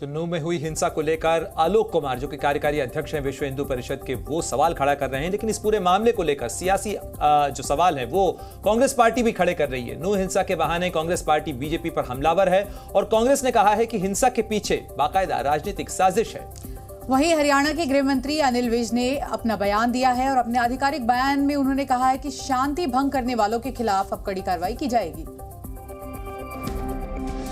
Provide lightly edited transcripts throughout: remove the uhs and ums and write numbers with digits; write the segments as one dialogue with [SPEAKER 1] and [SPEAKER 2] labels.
[SPEAKER 1] तो नूंह में हुई हिंसा को लेकर आलोक कुमार, जो कि कार्यकारी अध्यक्ष हैं विश्व हिंदू परिषद के, वो सवाल खड़ा कर रहे हैं। लेकिन इस पूरे मामले को लेकर सियासी जो सवाल है वो कांग्रेस पार्टी भी खड़े कर रही है। नूंह हिंसा के बहाने कांग्रेस पार्टी बीजेपी पर हमलावर है और कांग्रेस ने कहा है कि हिंसा के पीछे बाकायदा राजनीतिक साजिश है।
[SPEAKER 2] वहीं हरियाणा के गृह मंत्री अनिल विज ने अपना बयान दिया है और अपने आधिकारिक बयान में उन्होंने कहा है कि शांति भंग करने वालों के खिलाफ अब कड़ी कार्रवाई की जाएगी।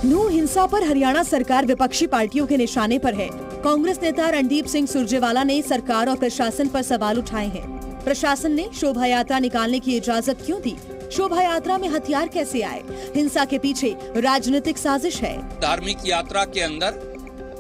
[SPEAKER 3] नूंह हिंसा पर हरियाणा सरकार विपक्षी पार्टियों के निशाने पर है। कांग्रेस नेता रणदीप सिंह सुरजेवाला ने सरकार और प्रशासन पर सवाल उठाए हैं। प्रशासन ने शोभा यात्रा निकालने की इजाजत क्यों दी? शोभा यात्रा में हथियार कैसे आए? हिंसा के पीछे राजनीतिक साजिश है।
[SPEAKER 4] धार्मिक यात्रा के अंदर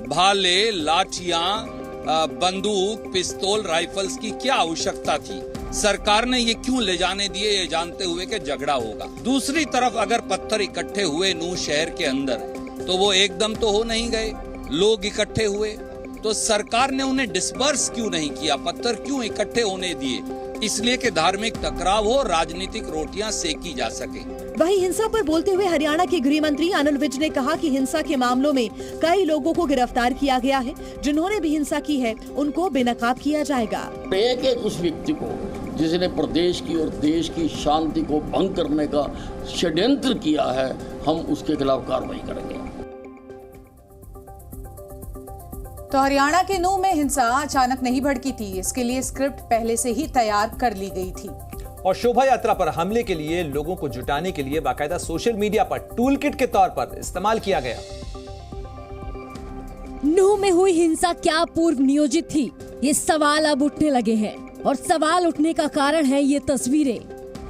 [SPEAKER 4] भाले, लाठियां, बंदूक, पिस्तौल, राइफल्स की क्या आवश्यकता थी? सरकार ने ये क्यों ले जाने दिए, ये जानते हुए कि झगड़ा होगा। दूसरी तरफ अगर पत्थर इकट्ठे हुए नूंह शहर के अंदर, तो वो एकदम तो हो नहीं गए। लोग इकट्ठे हुए तो सरकार ने उन्हें डिस्पर्स क्यों नहीं किया? पत्थर क्यों इकट्ठे होने दिए? इसलिए कि धार्मिक टकराव हो, राजनीतिक रोटियां सेकी जा सके।
[SPEAKER 3] वहीं हिंसा पर बोलते हुए हरियाणा के गृह मंत्री अनिल विज ने कहा कि हिंसा के मामलों में कई लोगों को गिरफ्तार किया गया है। जिन्होंने भी हिंसा की है उनको बेनकाब किया जाएगा।
[SPEAKER 5] एक उस व्यक्ति को जिसने प्रदेश की और देश की शांति को भंग करने का षड्यंत्र किया है, हम उसके खिलाफ कार्रवाई करेंगे।
[SPEAKER 2] तो हरियाणा के नूंह में हिंसा अचानक नहीं भड़की थी। इसके लिए स्क्रिप्ट पहले से ही तैयार कर ली गई थी
[SPEAKER 1] और शोभा यात्रा पर हमले के लिए लोगों को जुटाने के लिए बाकायदा सोशल मीडिया पर टूल किट के तौर पर इस्तेमाल किया गया।
[SPEAKER 6] नूंह में हुई हिंसा क्या पूर्व नियोजित थी? ये सवाल अब उठने लगे हैं और सवाल उठने का कारण है ये तस्वीरें।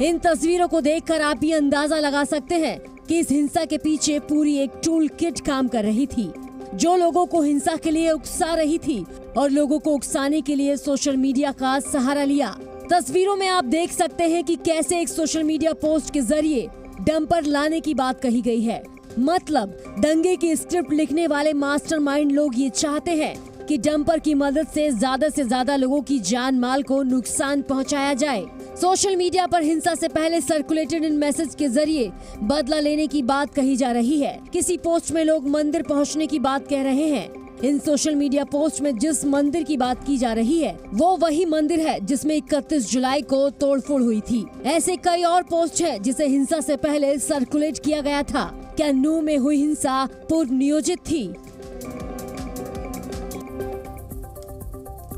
[SPEAKER 6] इन तस्वीरों को देखकर आप ये अंदाजा लगा सकते हैं कि इस हिंसा के पीछे पूरी एक टूल किट काम कर रही थी, जो लोगों को हिंसा के लिए उकसा रही थी और लोगों को उकसाने के लिए सोशल मीडिया का सहारा लिया। तस्वीरों में आप देख सकते हैं कि कैसे एक सोशल मीडिया पोस्ट के जरिए डंपर लाने की बात कही गई है। मतलब दंगे की स्क्रिप्ट लिखने वाले मास्टरमाइंड लोग ये चाहते हैं कि डंपर की मदद से ज्यादा लोगों की जान माल को नुकसान पहुंचाया जाए। सोशल मीडिया पर हिंसा से पहले सर्कुलेटेड इन मैसेज के जरिए बदला लेने की बात कही जा रही है। किसी पोस्ट में लोग मंदिर पहुंचने की बात कह रहे हैं। इन सोशल मीडिया पोस्ट में जिस मंदिर की बात की जा रही है वो वही मंदिर है जिसमें 31 जुलाई को तोड़फोड़ हुई थी। ऐसे कई और पोस्ट है जिसे हिंसा से पहले सर्कुलेट किया गया था। क्या नूंह में हुई हिंसा पूर्व नियोजित थी?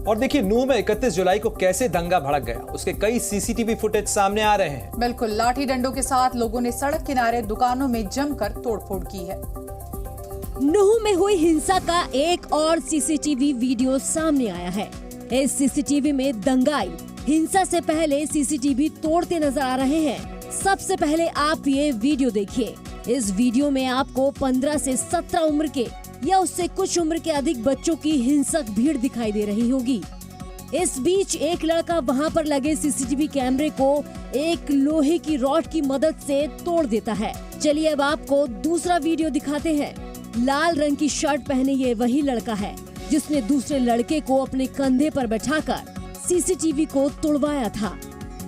[SPEAKER 1] और देखिए नूंह में 31 जुलाई को कैसे दंगा भड़क गया, उसके कई सीसीटीवी फुटेज सामने आ रहे हैं।
[SPEAKER 2] बिल्कुल, लाठी डंडों के साथ लोगों ने सड़क किनारे दुकानों में जमकर तोड़फोड़ की है।
[SPEAKER 6] नूंह में हुई हिंसा का एक और सीसीटीवी वीडियो सामने आया है। इस सीसीटीवी में दंगाई हिंसा से पहले सीसीटीवी तोड़ते नजर आ रहे हैं। सबसे पहले आप ये वीडियो देखिए। इस वीडियो में आपको 15 से 17 उम्र के या उससे कुछ उम्र के अधिक बच्चों की हिंसक भीड़ दिखाई दे रही होगी। इस बीच एक लड़का वहां पर लगे सीसीटीवी कैमरे को एक लोहे की रॉड की मदद से तोड़ देता है। चलिए अब आपको दूसरा वीडियो दिखाते हैं। लाल रंग की शर्ट पहने ये वही लड़का है जिसने दूसरे लड़के को अपने कंधे पर बैठाकर सीसीटीवी को तोड़वाया था।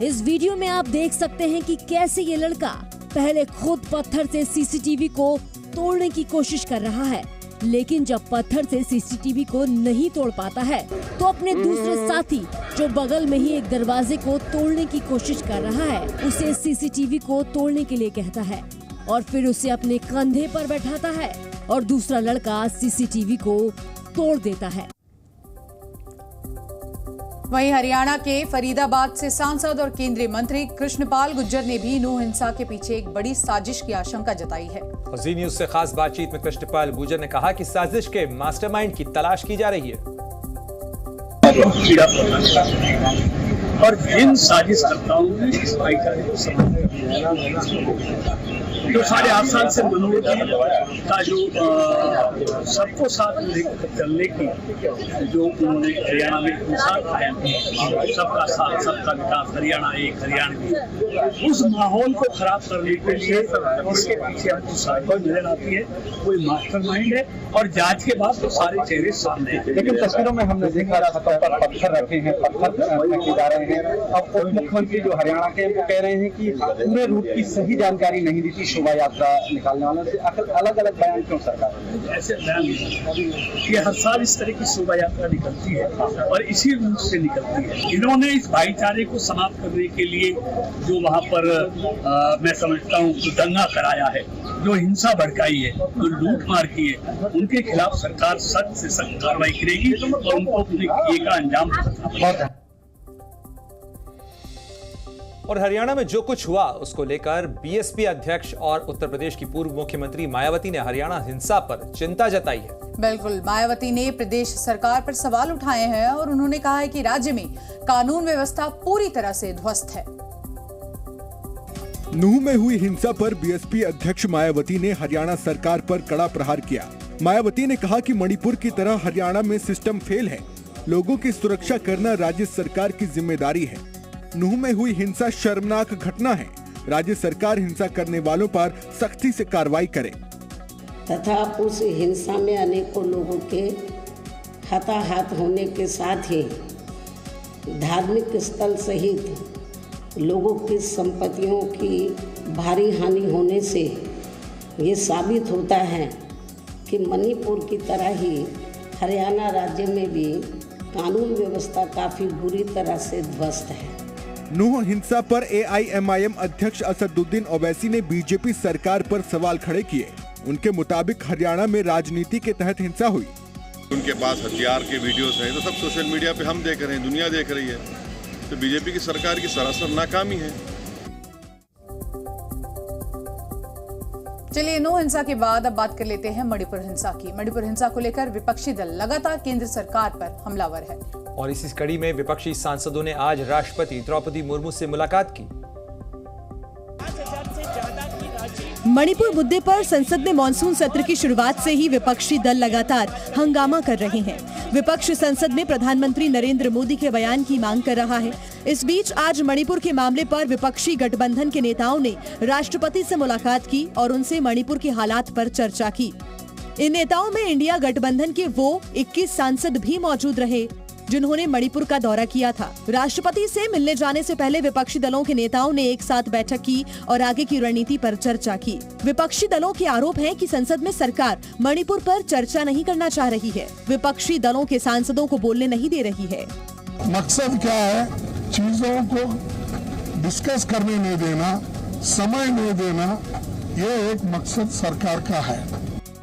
[SPEAKER 6] इस वीडियो में आप देख सकते हैं कि कैसे ये लड़का पहले खुद पत्थर से सीसीटीवी को तोड़ने की कोशिश कर रहा है, लेकिन जब पत्थर से सीसीटीवी को नहीं तोड़ पाता है तो अपने दूसरे साथी जो बगल में ही एक दरवाजे को तोड़ने की कोशिश कर रहा है उसे सीसीटीवी को तोड़ने के लिए कहता है और फिर उसे अपने कंधे पर बैठाता है और दूसरा लड़का सीसीटीवी को तोड़ देता है।
[SPEAKER 2] वहीं हरियाणा के फरीदाबाद से सांसद और केंद्रीय मंत्री कृष्णपाल गुर्जर ने भी नूंह हिंसा के पीछे एक बड़ी साजिश की आशंका जताई है।
[SPEAKER 1] जी न्यूज से खास बातचीत में कृष्णपाल गुर्जर ने कहा कि साजिश के मास्टरमाइंड की तलाश की जा रही है
[SPEAKER 7] और जिन साजिशकर्ताओं ने इस भाईचारे को समर्थन जो 8.5 साल से मनोरंजन का जो सबको साथ लेकर चलने की जो उन्होंने हरियाणा में मिसाल कायम की, सबका साथ सबका विकास, हरियाणा एक हरियाणवी, उस माहौल को खराब करने के लिए इसके पीछे हमको साजिश नजर आती है। कोई मास्टरमाइंड है और जांच के बाद तो सारे चेहरे सामने हैं।
[SPEAKER 8] लेकिन तस्वीरों में हमने देखा पत्थर रखे हैं, पत्थर फेंके जा रहे हैं रहे हैं। अब उप मुख्यमंत्री जो हरियाणा के वो कह रहे हैं कि पूरे रूट की सही जानकारी नहीं दी थी शोभा यात्रा निकालने वालों से। अलग अलग बयान क्यों सरकार
[SPEAKER 7] ऐसे बयान ये हर साल इस तरह की शोभा यात्रा निकलती है और इसी रूट से निकलती है। इन्होंने इस भाईचारे को समाप्त करने के लिए जो वहाँ पर मैं समझता हूँ जो दंगा कराया है, जो हिंसा भड़काई है, जो लूट मार की है, उनके खिलाफ सरकार सख्त से सख्त कार्रवाई करेगी और उनको अपने किए का अंजाम देगा।
[SPEAKER 1] और हरियाणा में जो कुछ हुआ उसको लेकर बीएसपी अध्यक्ष और उत्तर प्रदेश की पूर्व मुख्यमंत्री मायावती ने हरियाणा हिंसा पर चिंता जताई है।
[SPEAKER 2] बिल्कुल, मायावती ने प्रदेश सरकार पर सवाल उठाए हैं और उन्होंने कहा है कि राज्य में कानून व्यवस्था पूरी तरह से ध्वस्त है।
[SPEAKER 9] नूह में हुई हिंसा पर बीएसपी अध्यक्ष मायावती ने हरियाणा सरकार पर कड़ा प्रहार किया। मायावती ने कहा कि मणिपुर की तरह हरियाणा में सिस्टम फेल है। लोगों की सुरक्षा करना राज्य सरकार की जिम्मेदारी है। नूह में हुई हिंसा शर्मनाक घटना है। राज्य सरकार हिंसा करने वालों पर सख्ती से कार्रवाई करे
[SPEAKER 10] तथा उस हिंसा में अनेकों लोगों के हताहत होने के साथ ही धार्मिक स्थल सहित लोगों की संपत्तियों की भारी हानि होने से ये साबित होता है कि मणिपुर की तरह ही हरियाणा राज्य में भी कानून व्यवस्था काफी बुरी तरह से ध्वस्त है।
[SPEAKER 9] नूह हिंसा पर एआईएमआईएम अध्यक्ष असदुद्दीन ओवैसी ने बीजेपी सरकार पर सवाल खड़े किए। उनके मुताबिक हरियाणा में राजनीति के तहत हिंसा हुई।
[SPEAKER 11] उनके पास हथियार के वीडियोस हैं, तो सब सोशल मीडिया पे हम देख रहे हैं, दुनिया देख रही है। तो बीजेपी की सरकार की सरासर नाकामी है।
[SPEAKER 2] चलिए, नूह हिंसा के बाद अब बात कर लेते हैं मणिपुर हिंसा की। मणिपुर हिंसा को लेकर विपक्षी दल लगातार केंद्र सरकार पर हमलावर है
[SPEAKER 1] और इसी कड़ी में विपक्षी सांसदों ने आज राष्ट्रपति द्रौपदी मुर्मू से मुलाकात की।
[SPEAKER 3] मणिपुर मुद्दे पर संसद में मानसून सत्र की शुरुआत से ही विपक्षी दल लगातार हंगामा कर रहे हैं। विपक्ष संसद में प्रधानमंत्री नरेंद्र मोदी के बयान की मांग कर रहा है। इस बीच आज मणिपुर के मामले पर विपक्षी गठबंधन के नेताओं ने राष्ट्रपति से मुलाकात की और उनसे मणिपुर के हालात पर चर्चा की। इन नेताओं में इंडिया गठबंधन के वो 21 सांसद भी मौजूद रहे जिन्होंने मणिपुर का दौरा किया था। राष्ट्रपति से मिलने जाने से पहले विपक्षी दलों के नेताओं ने एक साथ बैठक की और आगे की रणनीति पर चर्चा की। विपक्षी दलों के आरोप है कि संसद में सरकार मणिपुर पर चर्चा नहीं करना चाह रही है। विपक्षी दलों के सांसदों को बोलने नहीं दे रही है।
[SPEAKER 12] मकसद क्या है? चीजों को डिस्कस करने नहीं देना, समय नहीं देना, ये एक मकसद सरकार का है।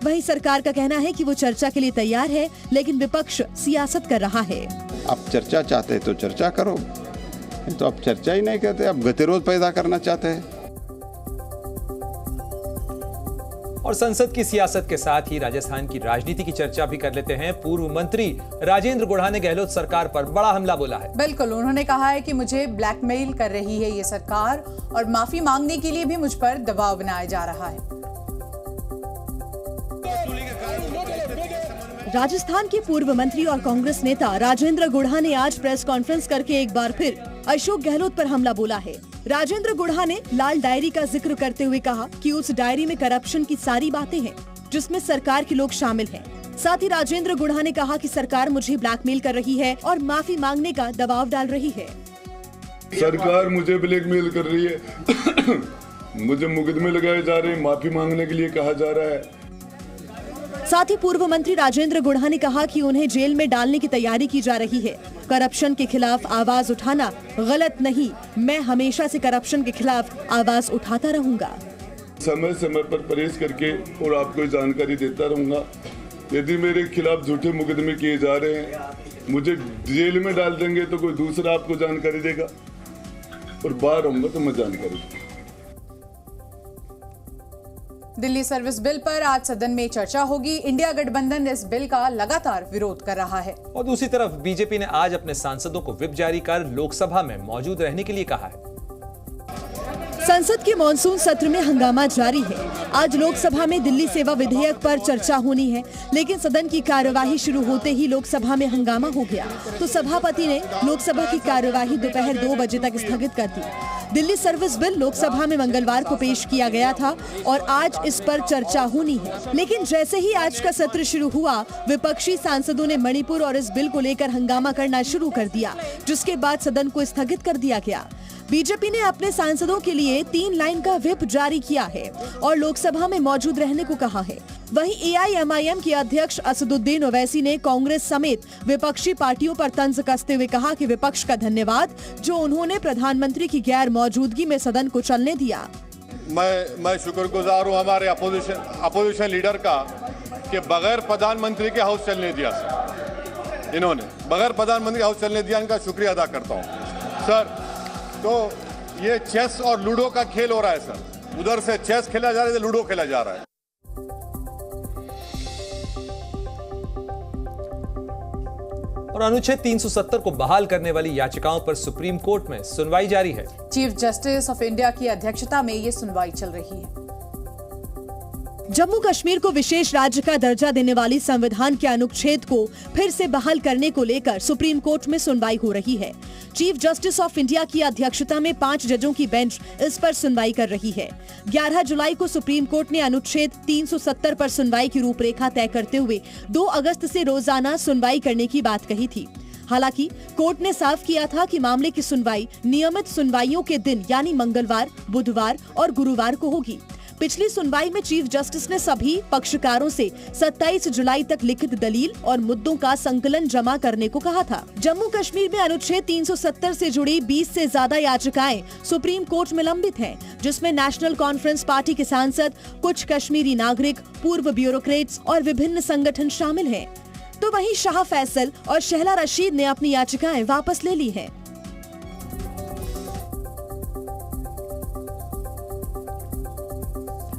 [SPEAKER 3] वहीं सरकार का कहना है कि वो चर्चा के लिए तैयार है, लेकिन विपक्ष सियासत कर रहा है।
[SPEAKER 13] आप चर्चा चाहते तो चर्चा करो, तो आप चर्चा ही नहीं करते, आप गतिरोध पैदा करना चाहते हैं।
[SPEAKER 1] और संसद की सियासत के साथ ही राजस्थान की राजनीति की चर्चा भी कर लेते हैं। पूर्व मंत्री राजेंद्र गुढ़ा ने गहलोत सरकार पर बड़ा हमला बोला है।
[SPEAKER 2] बिल्कुल, उन्होंने कहा है कि मुझे ब्लैकमेल कर रही है ये सरकार और माफी मांगने के लिए भी मुझ पर दबाव बनाया जा रहा है।
[SPEAKER 3] राजस्थान के पूर्व मंत्री और कांग्रेस नेता राजेंद्र गुढ़ा ने आज प्रेस कॉन्फ्रेंस करके एक बार फिर अशोक गहलोत पर हमला बोला है। राजेंद्र गुढ़ा ने लाल डायरी का जिक्र करते हुए कहा कि उस डायरी में करप्शन की सारी बातें हैं जिसमें सरकार के लोग शामिल हैं। साथ ही राजेंद्र गुढ़ा ने कहा कि सरकार मुझे ब्लैकमेल कर रही है और माफी मांगने का दबाव डाल रही है।
[SPEAKER 11] सरकार मुझे ब्लैकमेल कर रही है, मुझे मुकदमे लगाए जा रहे हैं, माफी मांगने के लिए कहा जा रहा है।
[SPEAKER 3] साथ ही पूर्व मंत्री राजेंद्र गुढ़ा ने कहा कि उन्हें जेल में डालने की तैयारी की जा रही है। करप्शन के खिलाफ आवाज उठाना गलत नहीं, मैं हमेशा से करप्शन के खिलाफ आवाज उठाता रहूंगा।
[SPEAKER 11] समय समय पर परहेज करके और आपको जानकारी देता रहूंगा। यदि मेरे खिलाफ झूठे मुकदमे किए जा रहे हैं, मुझे जेल में डाल देंगे तो कोई दूसरा आपको जानकारी देगा और बाहर आऊंगा तो मैं जानकारी दूंगा।
[SPEAKER 2] दिल्ली सर्विस बिल पर आज सदन में चर्चा होगी। इंडिया गठबंधन इस बिल का लगातार विरोध कर रहा है
[SPEAKER 1] और दूसरी तरफ बीजेपी ने आज अपने सांसदों को व्हिप जारी कर लोकसभा में मौजूद रहने के लिए कहा है।
[SPEAKER 3] संसद के मानसून सत्र में हंगामा जारी है। आज लोकसभा में दिल्ली सेवा विधेयक पर चर्चा होनी है, लेकिन सदन की कार्यवाही शुरू होते ही लोकसभा में हंगामा हो गया तो सभापति ने लोकसभा की कार्यवाही दोपहर 2 बजे तक स्थगित कर दी। दिल्ली सर्विस बिल लोकसभा में मंगलवार को पेश किया गया था और आज इस पर चर्चा होनी है, लेकिन जैसे ही आज का सत्र शुरू हुआ, विपक्षी सांसदों ने मणिपुर और इस बिल को लेकर हंगामा करना शुरू कर दिया, जिसके बाद सदन को स्थगित कर दिया गया। बीजेपी ने अपने सांसदों के लिए 3 लाइन का व्हिप जारी किया है और लोकसभा में मौजूद रहने को कहा है। वहीं AIMIM के अध्यक्ष असदुद्दीन ओवैसी ने कांग्रेस समेत विपक्षी पार्टियों पर तंज कसते हुए कहा कि विपक्ष का धन्यवाद जो उन्होंने प्रधानमंत्री की गैर मौजूदगी में सदन को चलने दिया।
[SPEAKER 14] मैं शुक्रगुजार हूँ हमारे अपोजिशन लीडर का कि बगैर प्रधानमंत्री के हाउस चलने दिया सर, इन्होंने बगैर प्रधानमंत्री हाउस चलने दिया, इनका शुक्रिया अदा करता हूँ सर। तो ये चेस और लूडो का खेल हो रहा है सर, उधर से चेस खेला जा रहा है, इधर लूडो खेला जा रहा है।
[SPEAKER 1] और अनुच्छेद 370 को बहाल करने वाली याचिकाओं पर सुप्रीम कोर्ट में सुनवाई जारी है।
[SPEAKER 2] चीफ जस्टिस ऑफ इंडिया की अध्यक्षता में ये सुनवाई चल रही है।
[SPEAKER 3] जम्मू कश्मीर को विशेष राज्य का दर्जा देने वाली संविधान के अनुच्छेद को फिर से बहाल करने को लेकर सुप्रीम कोर्ट में सुनवाई हो रही है। चीफ जस्टिस ऑफ इंडिया की अध्यक्षता में 5 जजों की बेंच इस पर सुनवाई कर रही है। 11 जुलाई को सुप्रीम कोर्ट ने अनुच्छेद 370 पर सुनवाई की रूपरेखा तय करते हुए 2 अगस्त से रोजाना सुनवाई करने की बात कही थी। हालांकि कोर्ट ने साफ किया था कि मामले की सुनवाई नियमित सुनवाइयों के दिन यानी मंगलवार, बुधवार और गुरुवार को होगी। पिछली सुनवाई में चीफ जस्टिस ने सभी पक्षकारों से 27 जुलाई तक लिखित दलील और मुद्दों का संकलन जमा करने को कहा था। जम्मू कश्मीर में अनुच्छेद 370 से जुड़ी 20 से ज्यादा याचिकाएं सुप्रीम कोर्ट में लंबित हैं, जिसमें नेशनल कॉन्फ्रेंस पार्टी के सांसद, कुछ कश्मीरी नागरिक, पूर्व ब्यूरोक्रेट्स और विभिन्न संगठन शामिल हैं। तो वहीं शाह फैसल और शहला रशीद ने अपनी याचिकाएं वापस ले ली हैं।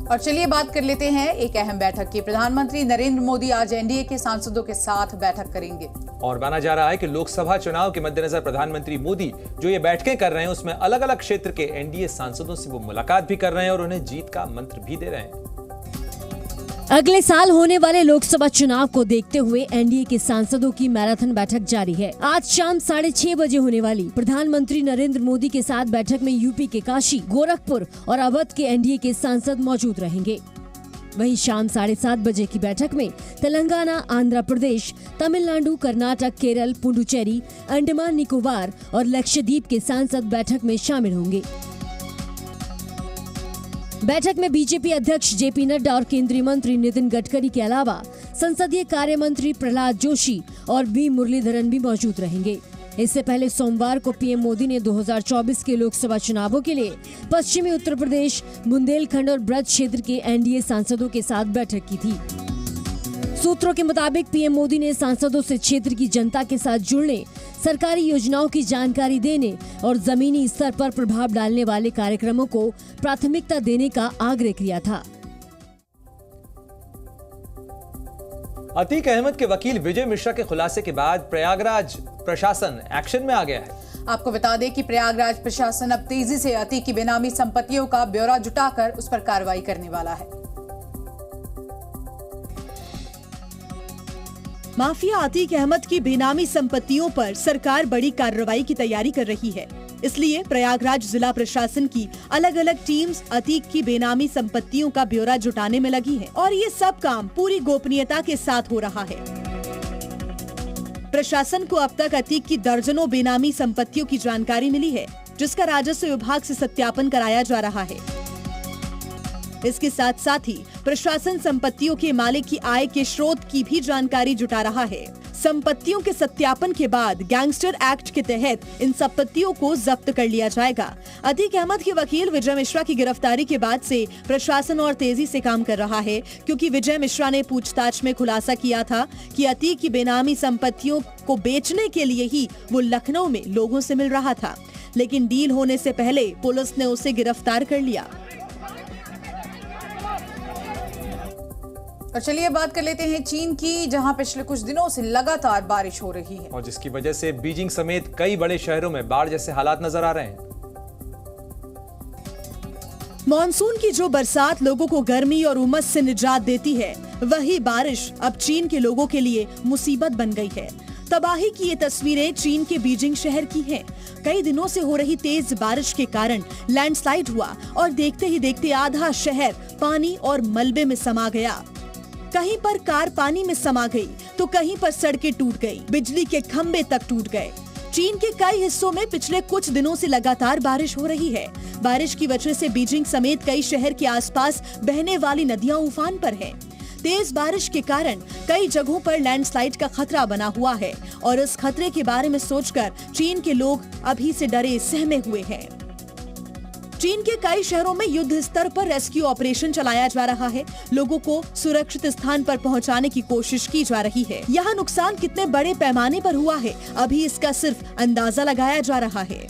[SPEAKER 2] और चलिए बात कर लेते हैं एक अहम बैठक की। प्रधानमंत्री नरेंद्र मोदी आज एनडीए के सांसदों के साथ बैठक करेंगे
[SPEAKER 1] और माना जा रहा है कि लोकसभा चुनाव के मद्देनजर प्रधानमंत्री मोदी जो ये बैठकें कर रहे हैं उसमें अलग अलग क्षेत्र के एनडीए सांसदों से वो मुलाकात भी कर रहे हैं और उन्हें जीत का मंत्र भी दे रहे हैं।
[SPEAKER 6] अगले साल होने वाले लोकसभा चुनाव को देखते हुए एनडीए के सांसदों की मैराथन बैठक जारी है। आज शाम 6:30 बजे होने वाली प्रधानमंत्री नरेंद्र मोदी के साथ बैठक में यूपी के काशी, गोरखपुर और अवध के एनडीए के सांसद मौजूद रहेंगे। वहीं शाम 7:30 बजे की बैठक में तेलंगाना, आंध्र प्रदेश, तमिलनाडु, कर्नाटक, केरल, पुडुचेरी, अंडमान निकोबार और लक्षद्वीप के सांसद बैठक में शामिल होंगे। बैठक में बीजेपी अध्यक्ष जेपी नड्डा और केंद्रीय मंत्री नितिन गडकरी के अलावा संसदीय कार्य मंत्री प्रहलाद जोशी और वी मुरलीधरन भी मौजूद रहेंगे। इससे पहले सोमवार को पीएम मोदी ने 2024 के लोकसभा चुनावों के लिए पश्चिमी उत्तर प्रदेश, बुंदेलखंड और ब्रज क्षेत्र के एनडीए सांसदों के साथ बैठक की थी। सूत्रों के मुताबिक पीएम मोदी ने सांसदों से क्षेत्र की जनता के साथ जुड़ने, सरकारी योजनाओं की जानकारी देने और जमीनी स्तर पर प्रभाव डालने वाले कार्यक्रमों को प्राथमिकता देने का आग्रह किया था।
[SPEAKER 1] अतीक अहमद के वकील विजय मिश्रा के खुलासे के बाद प्रयागराज प्रशासन एक्शन में आ गया है।
[SPEAKER 2] आपको बता दें कि प्रयागराज प्रशासन अब तेजी से अतीक की बेनामी संपत्तियों का ब्यौरा जुटाकर उस पर कार्रवाई करने वाला है।
[SPEAKER 3] माफिया अतीक अहमद की बेनामी संपत्तियों पर सरकार बड़ी कार्रवाई की तैयारी कर रही है। इसलिए प्रयागराज जिला प्रशासन की अलग अलग टीम्स अतीक की बेनामी संपत्तियों का ब्यौरा जुटाने में लगी है और ये सब काम पूरी गोपनीयता के साथ हो रहा है। प्रशासन को अब तक अतीक की दर्जनों बेनामी संपत्तियों की जानकारी मिली है, जिसका राजस्व विभाग से सत्यापन कराया जा रहा है। इसके साथ साथ ही प्रशासन संपत्तियों के मालिक की आय के स्रोत की भी जानकारी जुटा रहा है। संपत्तियों के सत्यापन के बाद गैंगस्टर एक्ट के तहत इन संपत्तियों को जब्त कर लिया जाएगा। अतीक अहमद के वकील विजय मिश्रा की गिरफ्तारी के बाद से प्रशासन और तेजी से काम कर रहा है, क्योंकि विजय मिश्रा ने पूछताछ में खुलासा किया था कि अतीक की बेनामी संपत्तियों को बेचने के लिए ही वो लखनऊ में लोगों से मिल रहा था, लेकिन डील होने से पहले पुलिस ने उसे गिरफ्तार कर लिया।
[SPEAKER 2] और चलिए बात कर लेते हैं चीन की, जहां पिछले कुछ दिनों से लगातार बारिश हो रही है
[SPEAKER 1] और जिसकी वजह से बीजिंग समेत कई बड़े शहरों में बाढ़ जैसे हालात नजर आ रहे हैं।
[SPEAKER 3] मॉनसून की जो बरसात लोगों को गर्मी और उमस से निजात देती है, वही बारिश अब चीन के लोगों के लिए मुसीबत बन गई है। तबाही की ये तस्वीरें चीन के बीजिंग शहर की हैं। कई दिनों से हो रही तेज बारिश के कारण लैंडस्लाइड हुआ और देखते ही देखते आधा शहर पानी और मलबे में समा गया। कहीं पर कार पानी में समा गई तो कहीं पर सड़कें टूट गई, बिजली के खंभे तक टूट गए। चीन के कई हिस्सों में पिछले कुछ दिनों से लगातार बारिश हो रही है। बारिश की वजह से बीजिंग समेत कई शहर के आसपास बहने वाली नदियां उफान पर हैं। तेज बारिश के कारण कई जगहों पर लैंडस्लाइड का खतरा बना हुआ है और इस खतरे के बारे में सोचकर चीन के लोग अभी से डरे सहमे हुए हैं। चीन के कई शहरों में युद्ध स्तर पर रेस्क्यू ऑपरेशन चलाया जा रहा है। लोगों को सुरक्षित स्थान पर पहुंचाने की कोशिश की जा रही है। यहाँ नुकसान कितने बड़े पैमाने पर हुआ है, अभी इसका सिर्फ अंदाजा लगाया जा रहा है।